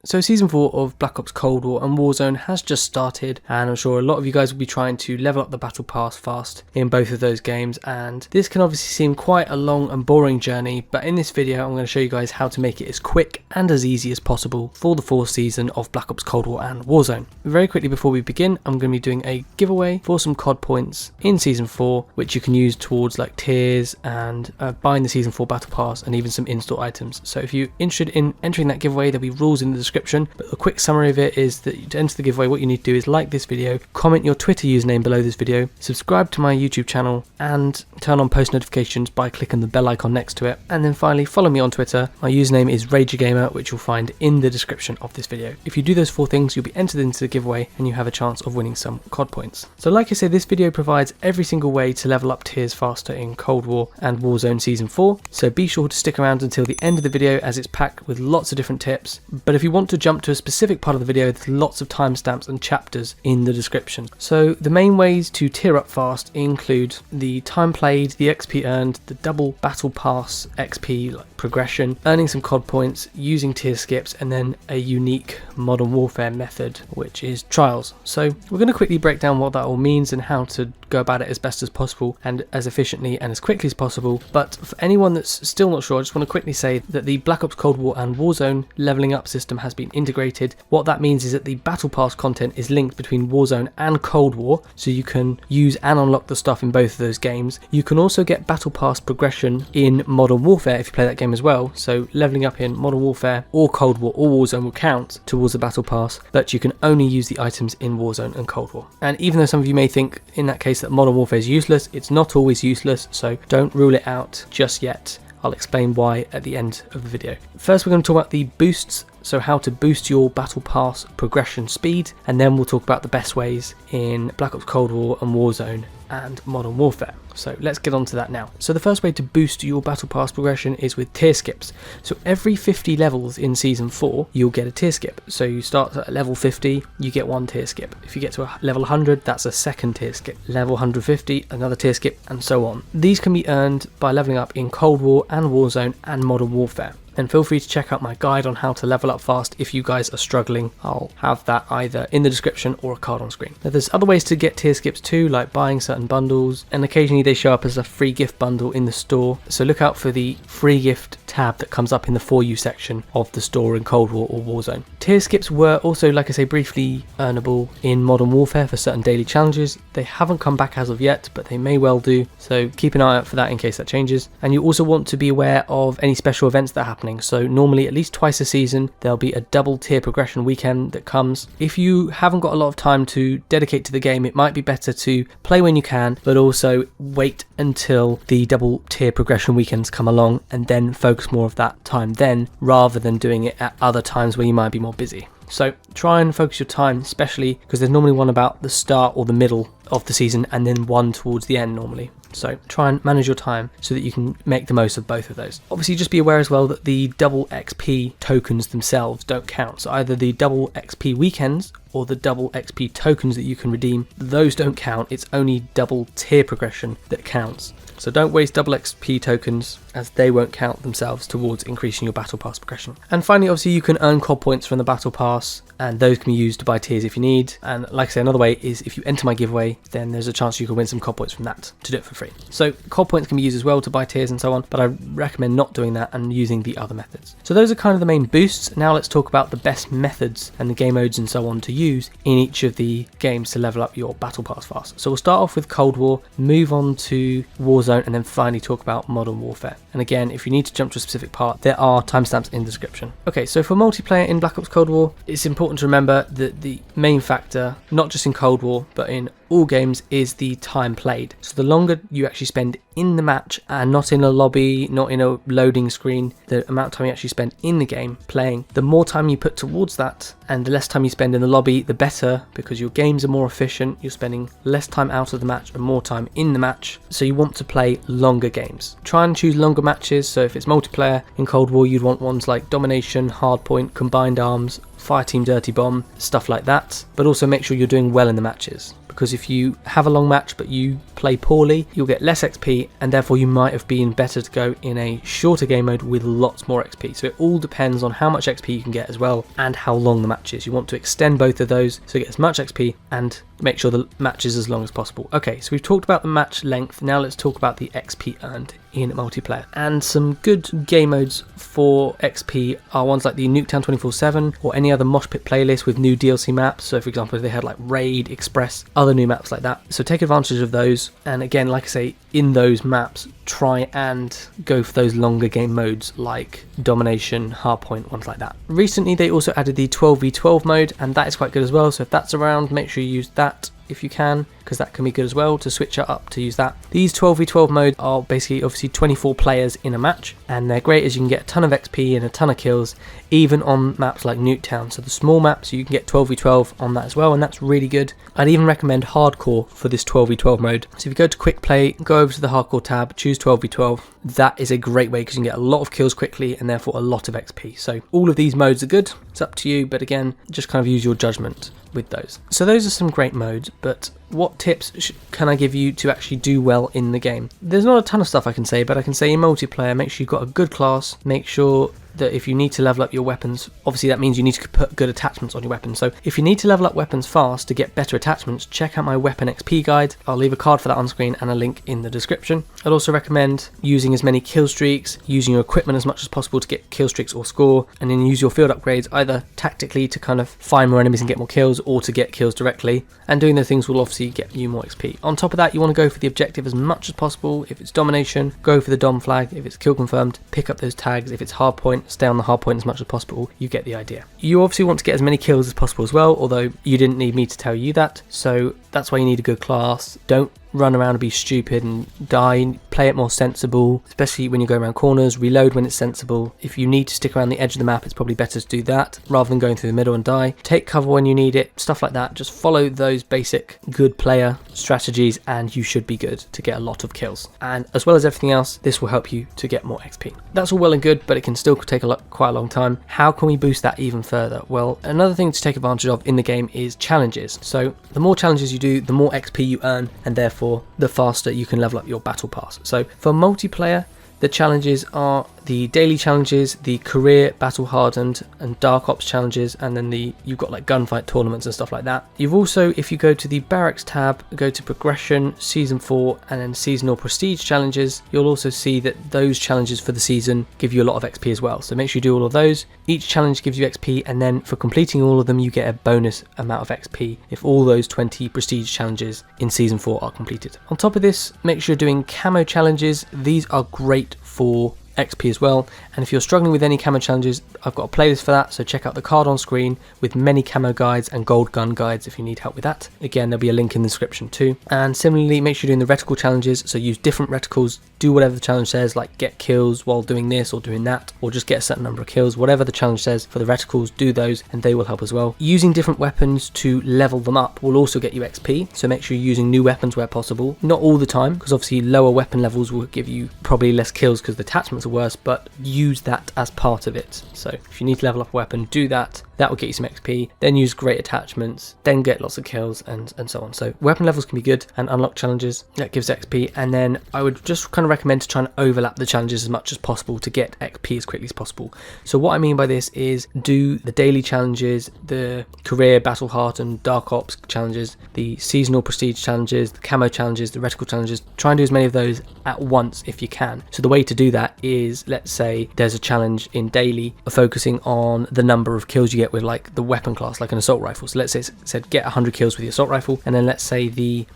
So Season 4 of Black Ops Cold War and Warzone has just started, and I'm sure a lot of you guys will be trying to level up the Battle Pass fast in both of those games, and this can obviously seem quite a long and boring journey, but in this video I'm going to show you guys how to make it as quick and as easy as possible for the 4th season of Black Ops Cold War and Warzone. Very quickly before we begin, I'm going to be doing a giveaway for some COD points in Season 4, which you can use towards like tiers and buying the Season 4 Battle Pass and even some in-store items. So if you're interested in entering that giveaway, there'll be rules in the description, but a quick summary of it is that to enter the giveaway, what you need to do is like this video, comment your Twitter username below this video, subscribe to my YouTube channel, and turn on post notifications by clicking the bell icon next to it, and then finally follow me on Twitter. My username is RagerGamer, which you'll find in the description of this video. If you do those 4 things, you'll be entered into the giveaway and you have a chance of winning some COD points. So like I said, this video provides every single way to level up tiers faster in Cold War and Warzone Season 4, so be sure to stick around until the end of the video as it's packed with lots of different tips. But if you want to jump to a specific part of the video, there's lots of timestamps and chapters in the description. So the main ways to tier up fast include the time played, the XP earned, the double battle pass XP like progression, earning some COD points, using tier skips, and then a unique Modern Warfare method, which is trials. So we're going to quickly break down what that all means and how to go about it as best as possible and as efficiently and as quickly as possible. But for anyone that's still not sure, I just want to quickly say that the Black Ops Cold War and Warzone leveling up system has been integrated. What that means is that the Battle Pass content is linked between Warzone and Cold War, so you can use and unlock the stuff in both of those games. You can also get Battle Pass progression in Modern Warfare if you play that game as well, so leveling up in Modern Warfare or Cold War or Warzone will count towards the Battle Pass, but you can only use the items in Warzone and Cold War. And even though some of you may think in that case that Modern Warfare is useless, it's not always useless, so don't rule it out just yet. I'll explain why at the end of the video. First we're going to talk about the boosts, so how to boost your Battle Pass progression speed, and then we'll talk about the best ways in Black Ops Cold War and Warzone and Modern Warfare. So let's get on to that now. So the first way to boost your Battle Pass progression is with tier skips. So every 50 levels in Season 4, you'll get a tier skip. So you start at level 50, you get 1 tier skip. If you get to a level 100, that's a second tier skip. Level 150, another tier skip, and so on. These can be earned by leveling up in Cold War and Warzone and Modern Warfare. And feel free to check out my guide on how to level up fast if you guys are struggling. I'll have that either in the description or a card on screen. Now there's other ways to get tier skips too, like buying certain bundles, and occasionally they show up as a free gift bundle in the store, so look out for the free gift tab that comes up in the For You section of the store in Cold War or Warzone. Tier skips were also, like I say, briefly earnable in Modern Warfare for certain daily challenges. They haven't come back as of yet, but they may well do, so keep an eye out for that in case that changes. And you also want to be aware of any special events that are happening. So normally at least twice a season there'll be a double tier progression weekend that comes. If you haven't got a lot of time to dedicate to the game, it might be better to play when you can, but also wait until the double tier progression weekends come along and then focus more of that time then, rather than doing it at other times where you might be more busy. So try and focus your time, especially because there's normally one about the start or the middle of the season and then one towards the end normally. So try and manage your time so that you can make the most of both of those. Obviously just be aware as well that the double XP tokens themselves don't count. So either the double XP weekends or the double XP tokens that you can redeem, those don't count. It's only double tier progression that counts. So don't waste double XP tokens, as they won't count themselves towards increasing your Battle Pass progression. And finally, obviously you can earn COD points from the Battle Pass, and those can be used to buy tiers if you need. And like I say, another way is if you enter my giveaway, then there's a chance you can win some COD points from that to do it for free. So COD points can be used as well to buy tiers and so on, but I recommend not doing that and using the other methods. So those are kind of the main boosts. Now let's talk about the best methods and the game modes and so on to use in each of the games to level up your Battle Pass fast. So we'll start off with Cold War, move on to Warzone, and then finally talk about Modern Warfare. And again, if you need to jump to a specific part, there are timestamps in the description. Okay, so for multiplayer in Black Ops Cold War, it's important to remember that the main factor, not just in Cold War, but in all games, is the time played. So the longer you actually spend in the match and not in a lobby, not in a loading screen, the amount of time you actually spend in the game playing, the more time you put towards that and the less time you spend in the lobby, the better, because your games are more efficient. You're spending less time out of the match and more time in the match. So you want to play longer games. Try and choose longer matches. So if it's multiplayer in Cold War, you'd want ones like Domination, Hardpoint, Combined Arms, Fireteam Dirty Bomb, stuff like that. But also make sure you're doing well in the matches. because if you have a long match but you play poorly, you'll get less XP, and therefore you might have been better to go in a shorter game mode with lots more XP. So it all depends on how much XP you can get as well, and how long the match is. You want to extend both of those so you get as much XP and make sure the match is as long as possible. Okay, so we've talked about the match length, now let's talk about the XP earned in multiplayer. And some good game modes for XP are ones like the Nuketown 24/7 or any other Mosh Pit playlist with new DLC maps. So for example, if they had like Raid, Express, other new maps like that. So take advantage of those, and again, like I say, in those maps try and go for those longer game modes like Domination, Hardpoint, ones like that. Recently they also added the 12v12 mode, and that is quite good as well, so if that's around, make sure you use that if you can, because that can be good as well to switch it up to use that. These 12v12 modes are basically obviously 24 players in a match, and they're great as you can get a ton of XP and a ton of kills, even on maps like Nuketown. So the small maps, you can get 12v12 on that as well, and that's really good. I'd even recommend hardcore for this 12v12 mode. So if you go to quick play, go over to the hardcore tab, choose 12v12. That is a great way because you can get a lot of kills quickly and therefore a lot of XP. So all of these modes are good, it's up to you, but again, just kind of use your judgment with those. So those are some great modes, but what tips can I give you to actually do well in the game? There's not a ton of stuff I can say, but I can say in multiplayer, make sure you've got a good class, make sure that if you need to level up your weapons, obviously that means you need to put good attachments on your weapons. So if you need to level up weapons fast to get better attachments, check out my weapon XP guide. I'll leave a card for that on screen and a link in the description. I'd also recommend using as many kill streaks, using your equipment as much as possible to get kill streaks or score, and then use your field upgrades either tactically to kind of find more enemies and get more kills, or to get kills directly, and doing those things will obviously get you more XP. On top of that, you want to go for the objective as much as possible. If it's domination, go for the dom flag. If it's kill confirmed, pick up those tags. If it's hardpoint, stay on the hardpoint as much as possible. You get the idea. You obviously want to get as many kills as possible as well, although you didn't need me to tell you that, so that's why you need a good class. Don't run around and be stupid and die. Play it more sensible, especially when you go around corners. Reload when it's sensible. If you need to stick around the edge of the map, it's probably better to do that rather than going through the middle and die. Take cover when you need it, stuff like that. Just follow those basic good player strategies and you should be good to get a lot of kills. And as well as everything else, this will help you to get more XP. That's all well and good, but it can still take quite a long time. How can we boost that even further? Well, another thing to take advantage of in the game is challenges. So the more challenges you do, the more XP you earn, and therefore the faster you can level up your battle pass. So for multiplayer, the challenges are the daily challenges, the career, battle hardened, and dark ops challenges, and then you've got like gunfight tournaments and stuff like that. You've also, if you go to the barracks tab, go to progression, season 4, and then seasonal prestige challenges, you'll also see that those challenges for the season give you a lot of XP as well. So make sure you do all of those. Each challenge gives you XP, and then for completing all of them, you get a bonus amount of XP if all those 20 prestige challenges in season 4 are completed. On top of this, make sure you're doing camo challenges. These are great for XP as well, and if you're struggling with any camo challenges, I've got a playlist for that, so check out the card on screen with many camo guides and gold gun guides if you need help with that. Again, there'll be a link in the description too. And similarly, make sure you're doing the reticle challenges, so use different reticles, do whatever the challenge says, like get kills while doing this or doing that, or just get a certain number of kills. Whatever the challenge says for the reticles, do those and they will help as well. Using different weapons to level them up will also get you XP, so make sure you're using new weapons where possible. Not all the time, because obviously lower weapon levels will give you probably less kills because the attachments are worse, but use that as part of it. So if you need to level up a weapon, do that. That will get you some XP, then use great attachments, then get lots of kills, and so on. So weapon levels can be good, and unlock challenges, that gives XP. And then I would just kind of recommend to try and overlap the challenges as much as possible to get XP as quickly as possible. So what I mean by this is do the daily challenges, the career, battle heart and dark ops challenges, the seasonal prestige challenges, the camo challenges, the reticle challenges. Try and do as many of those at once if you can. So the way to do that is, let's say there's a challenge in daily focusing on the number of kills you get with like the weapon class, like an assault rifle. So let's say it said get 100 kills with the assault rifle, and then let's say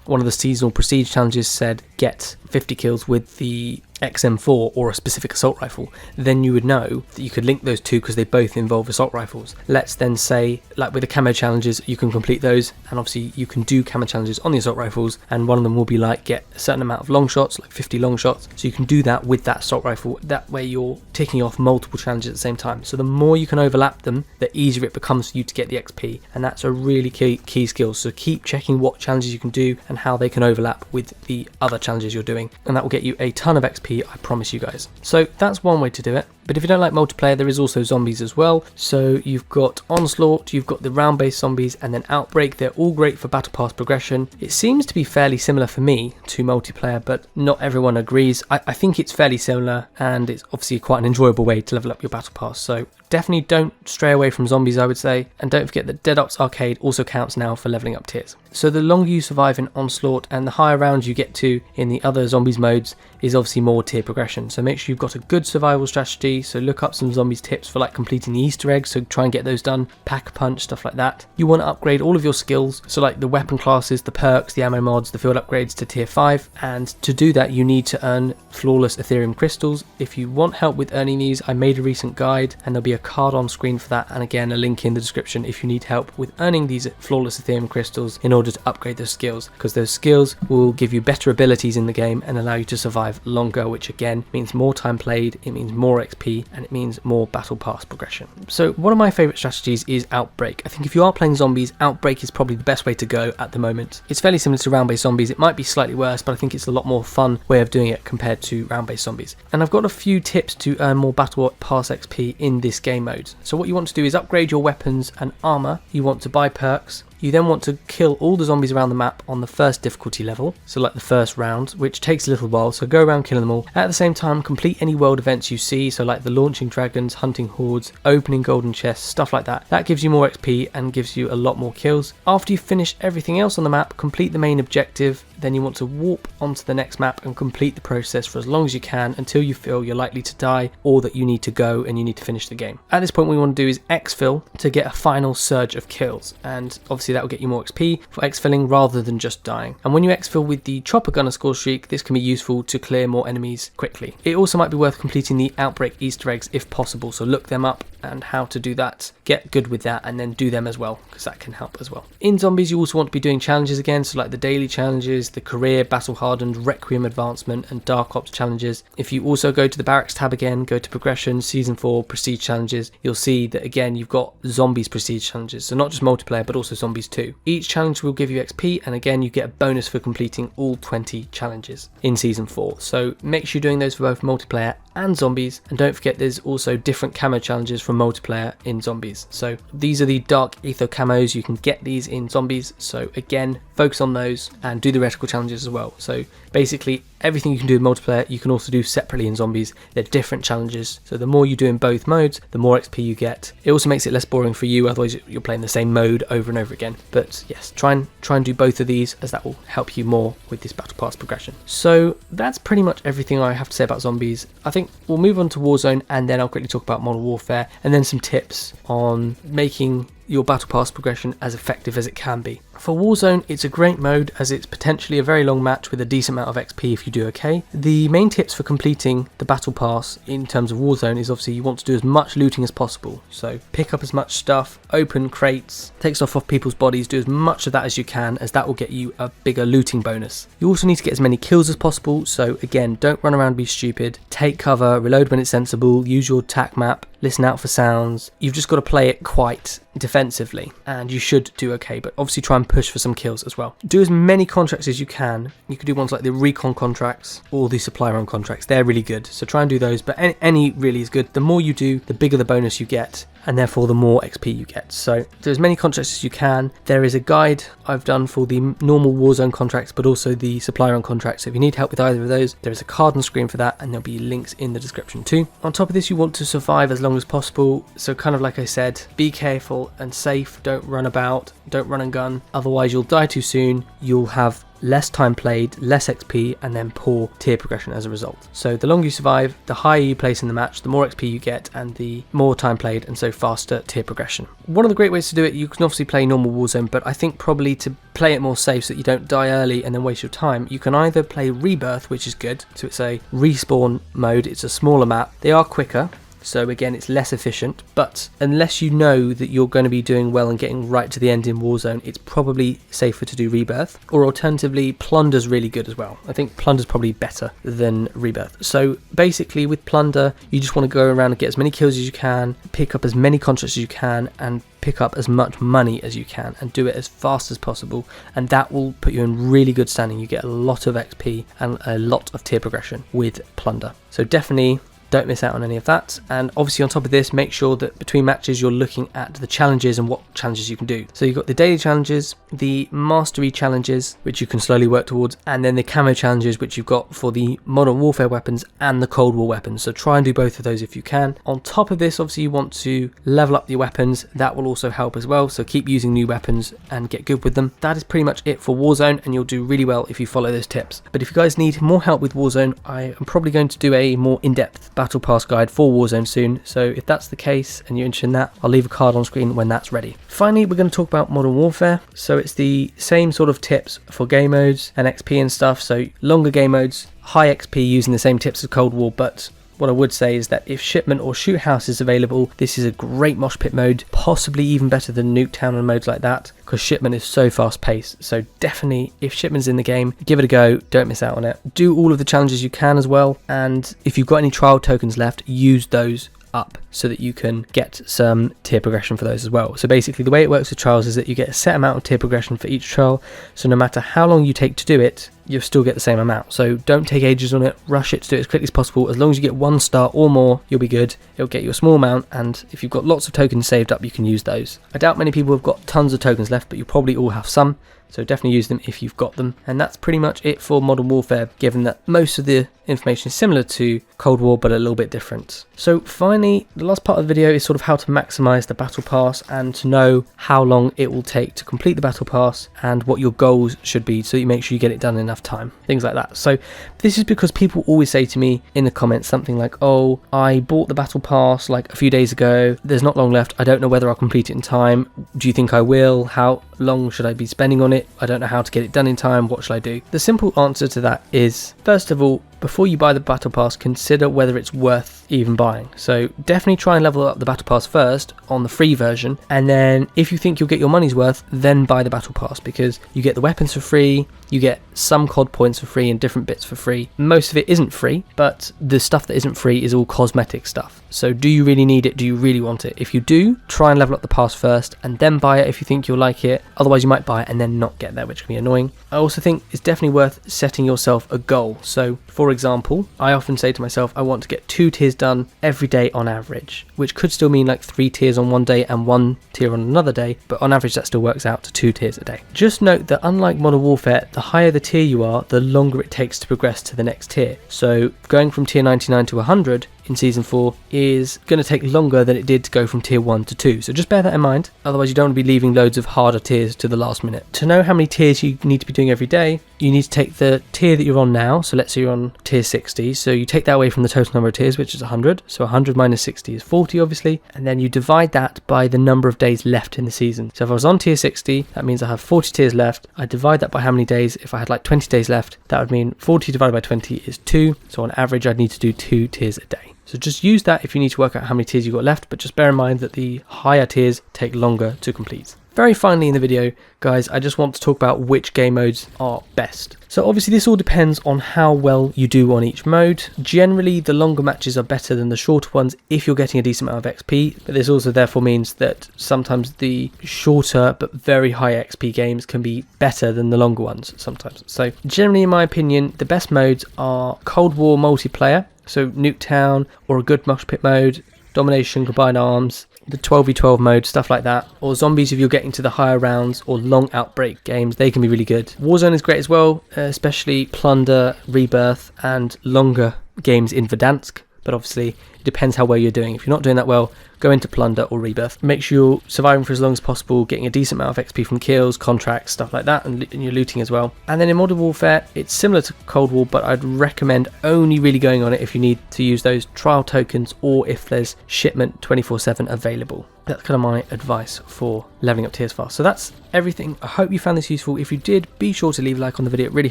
one of the seasonal prestige challenges said get 50 kills with the XM4 or a specific assault rifle. Then you would know that you could link those two because they both involve assault rifles. Let's then say, like with the camo challenges, you can complete those, and obviously you can do camo challenges on the assault rifles, and one of them will be like get a certain amount of long shots, like 50 long shots. So you can do that with that assault rifle. That way you're ticking off multiple challenges at the same time. So the more you can overlap them, the easier it becomes for you to get the XP, and that's a really key skill. So keep checking what challenges you can do and how they can overlap with the other challenges you're doing, and that will get you a ton of XP, I promise you guys. So that's one way to do it. But if you don't like multiplayer, there is also zombies as well. So you've got Onslaught, you've got the round-based zombies, and then Outbreak. They're all great for battle pass progression. It seems to be fairly similar for me to multiplayer, but not everyone agrees. I think it's fairly similar, and it's obviously quite an enjoyable way to level up your battle pass. So definitely don't stray away from zombies, I would say. And don't forget that Dead Ops Arcade also counts now for leveling up tiers. So the longer you survive in Onslaught and the higher rounds you get to in the other zombies modes is obviously more tier progression. So make sure you've got a good survival strategy. So look up some zombies tips for like completing the Easter eggs. So try and get those done. Pack a punch, stuff like that. You want to upgrade all of your skills. So like the weapon classes, the perks, the ammo mods, the field upgrades to tier 5. And to do that, you need to earn flawless Ethereum crystals. If you want help with earning these, I made a recent guide and there'll be a card on screen for that. And again, a link in the description if you need help with earning these flawless Ethereum crystals in order to upgrade those skills, because those skills will give you better abilities in the game and allow you to survive longer, which again means more time played, it means more XP, and it means more battle pass progression. So one of my favorite strategies is Outbreak. I think if you are playing zombies, Outbreak is probably the best way to go at the moment. It's fairly similar to round-based zombies. It might be slightly worse, but I think it's a lot more fun way of doing it compared to round-based zombies. And I've got a few tips to earn more battle pass XP in this game mode. So what you want to do is upgrade your weapons and armor. You want to buy perks. You then want to kill all the zombies around the map on the first difficulty level, so like the first round, which takes a little while, so go around killing them all. At the same time, complete any world events you see, so like the launching dragons, hunting hordes, opening golden chests, stuff like that. That gives you more XP and gives you a lot more kills. After you finish everything else on the map, complete the main objective, then you want to warp onto the next map and complete the process for as long as you can until you feel you're likely to die or that you need to go and you need to finish the game. At this point, what we want to do is exfil to get a final surge of kills, and obviously that will get you more XP for exfilling rather than just dying. And when you exfil with the chopper gunner score streak, this can be useful to clear more enemies quickly. It also might be worth completing the Outbreak Easter eggs if possible, so look them up and how to do that. Get good with that and then do them as well, because that can help as well. In zombies, you also want to be doing challenges again, so like the daily challenges, the career, battle hardened, requiem advancement and dark ops challenges. If you also go to the barracks tab again, go to progression, season 4 prestige challenges, you'll see that again you've got zombies prestige challenges, so not just multiplayer but also zombies too. Each challenge will give you XP, and again you get a bonus for completing all 20 challenges in season 4. So make sure you're doing those for both multiplayer and zombies, and don't forget there's also different camo challenges from multiplayer in zombies. So these are the dark ether camos, you can get these in zombies, so again focus on those and do the reticle challenges as well. So basically everything you can do in multiplayer you can also do separately in zombies. They're different challenges, so the more you do in both modes the more XP you get. It also makes it less boring for you, otherwise you're playing the same mode over and over again. But yes, try and do both of these, as that will help you more with this battle pass progression. So that's pretty much everything I have to say about zombies. I think we'll move on to Warzone and then I'll quickly talk about Modern Warfare and then some tips on making your battle pass progression as effective as it can be. For Warzone, it's a great mode as it's potentially a very long match with a decent amount of XP if you do okay. The main tips for completing the battle pass in terms of Warzone is obviously you want to do as much looting as possible. So pick up as much stuff, open crates, take stuff off people's bodies, do as much of that as you can, as that will get you a bigger looting bonus. You also need to get as many kills as possible, so again, don't run around and be stupid. Take cover, reload when it's sensible, use your tac map, listen out for sounds. You've just got to play it quite defensively and you should do okay, but obviously try and push for some kills as well. Do as many contracts as you can. You could do ones like the recon contracts or the supply run contracts. They're really good, so try and do those, but any really is good. The more you do, the bigger the bonus you get, and therefore the more XP you get. So do as many contracts as you can. There is a guide I've done for the normal Warzone contracts but also the supply run contracts, so if you need help with either of those there is a card on screen for that and there'll be links in the description too. On top of this, you want to survive as long as possible, so kind of like I said, be careful and safe. Don't run about, don't run and gun, otherwise you'll die too soon. You'll have less time played, less XP, and then poor tier progression as a result. So the longer you survive, the higher you place in the match, the more XP you get, and the more time played, and so faster tier progression. One of the great ways to do it, you can obviously play normal Warzone, but I think probably to play it more safe so that you don't die early and then waste your time, you can either play Rebirth, which is good, so it's a respawn mode, it's a smaller map, they are quicker, so again it's less efficient, but unless you know that you're going to be doing well and getting right to the end in Warzone, it's probably safer to do Rebirth. Or alternatively, Plunder's really good as well. I think Plunder's probably better than Rebirth. So basically with Plunder, you just want to go around and get as many kills as you can, pick up as many contracts as you can, and pick up as much money as you can, and do it as fast as possible, and that will put you in really good standing. You get a lot of XP and a lot of tier progression with Plunder. So definitely don't miss out on any of that. And obviously on top of this, make sure that between matches you're looking at the challenges and what challenges you can do. So you've got the daily challenges, the mastery challenges, which you can slowly work towards, and then the camo challenges, which you've got for the Modern Warfare weapons and the Cold War weapons. So try and do both of those if you can. On top of this, obviously you want to level up your weapons. That will also help as well. So keep using new weapons and get good with them. That is pretty much it for Warzone, and you'll do really well if you follow those tips. But if you guys need more help with Warzone, I am probably going to do a more in-depth battle pass guide for Warzone soon. So if that's the case and you're interested in that, I'll leave a card on screen when that's ready. Finally, we're going to talk about Modern Warfare. So it's the same sort of tips for game modes and XP and stuff. So longer game modes, high XP using the same tips as Cold War, but what I would say is that if Shipment or Shoot House is available, this is a great mosh pit mode, possibly even better than Nuketown and modes like that, because Shipment is so fast paced. So definitely, if Shipment's in the game, give it a go, don't miss out on it. Do all of the challenges you can as well, and if you've got any trial tokens left, use those up so that you can get some tier progression for those as well. So basically the way it works with trials is that you get a set amount of tier progression for each trial, so no matter how long you take to do it, you'll still get the same amount. So don't take ages on it, rush it to do it as quickly as possible. As long as you get 1 star or more, you'll be good. It'll get you a small amount, and if you've got lots of tokens saved up, you can use those. I doubt many people have got tons of tokens left, but you probably all have some, so definitely use them if you've got them. And that's pretty much it for Modern Warfare, given that most of the information is similar to Cold War but a little bit different. So finally, the last part of the video is sort of how to maximize the battle pass and to know how long it will take to complete the battle pass and what your goals should be, so you make sure you get it done in enough time, things like that. So this is because people always say to me in the comments something like, oh, I bought the battle pass like a few days ago, there's not long left, I don't know whether I'll complete it in time, do you think I will, how long should I be spending on it, I don't know how to get it done in time, what should I do? The simple answer to that is, first of all, before you buy the battle pass, consider whether it's worth even buying. So definitely try and level up the battle pass first on the free version, and then if you think you'll get your money's worth, then buy the battle pass, because you get the weapons for free, you get some COD points for free and different bits for free. Most of it isn't free, but the stuff that isn't free is all cosmetic stuff. So do you really need it? Do you really want it? If you do, try and level up the pass first and then buy it if you think you'll like it. Otherwise you might buy it and then not get there, which can be annoying. I also think it's definitely worth setting yourself a goal. So for example, I often say to myself, I want to get 2 tiers done every day on average, which could still mean like 3 tiers on one day and 1 tier on another day, but on average that still works out to 2 tiers a day. Just note that unlike Modern Warfare, the higher the tier you are, the longer it takes to progress to the next tier. So going from tier 99 to 100 in Season 4 is going to take longer than it did to go from tier 1 to 2. So just bear that in mind, otherwise you don't want to be leaving loads of harder tiers to the last minute. To know how many tiers you need to be doing every day, you need to take the tier that you're on now, so let's say you're on tier 60, so you take that away from the total number of tiers, which is 100, so 100 minus 60 is 40 obviously, and then you divide that by the number of days left in the season. So if I was on tier 60, that means I have 40 tiers left, I divide that by how many days. If I had like 20 days left, that would mean 40 divided by 20 is 2, so on average I'd need to do 2 tiers a day. So just use that if you need to work out how many tiers you've got left, but just bear in mind that the higher tiers take longer to complete. Very finally in the video, guys, I just want to talk about which game modes are best. So obviously this all depends on how well you do on each mode. Generally, the longer matches are better than the shorter ones if you're getting a decent amount of XP, but this also therefore means that sometimes the shorter but very high XP games can be better than the longer ones sometimes. So generally, in my opinion, the best modes are Cold War multiplayer, so Nuketown, or a good mosh pit mode, Domination, Combined Arms, the 12v12 mode, stuff like that, or Zombies if you're getting to the higher rounds, or long outbreak games, they can be really good. Warzone is great as well, especially Plunder, Rebirth, and longer games in Verdansk, but obviously it depends how well you're doing. If you're not doing that well, go into Plunder or Rebirth. Make sure you're surviving for as long as possible, getting a decent amount of XP from kills, contracts, stuff like that, and you're looting as well. And then in Modern Warfare, it's similar to Cold War, but I'd recommend only really going on it if you need to use those trial tokens or if there's shipment 24/7 available. That's kind of my advice for leveling up tiers fast. So that's everything. I hope you found this useful. If you did, be sure to leave a like on the video. It really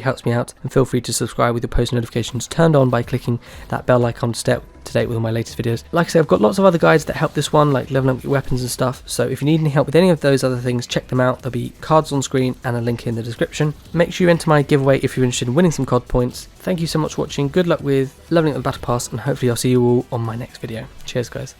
helps me out, and feel free to subscribe with your post notifications turned on by clicking that bell icon to stay up to date with all my latest videos. Like I say, I've got lots of other guides that help this one, like leveling up your weapons and stuff. So if you need any help with any of those other things, check them out. There'll be cards on screen and a link in the description. Make sure you enter my giveaway if you're interested in winning some COD points. Thank you so much for watching. Good luck with leveling up the battle pass, and hopefully I'll see you all on my next video. Cheers, guys.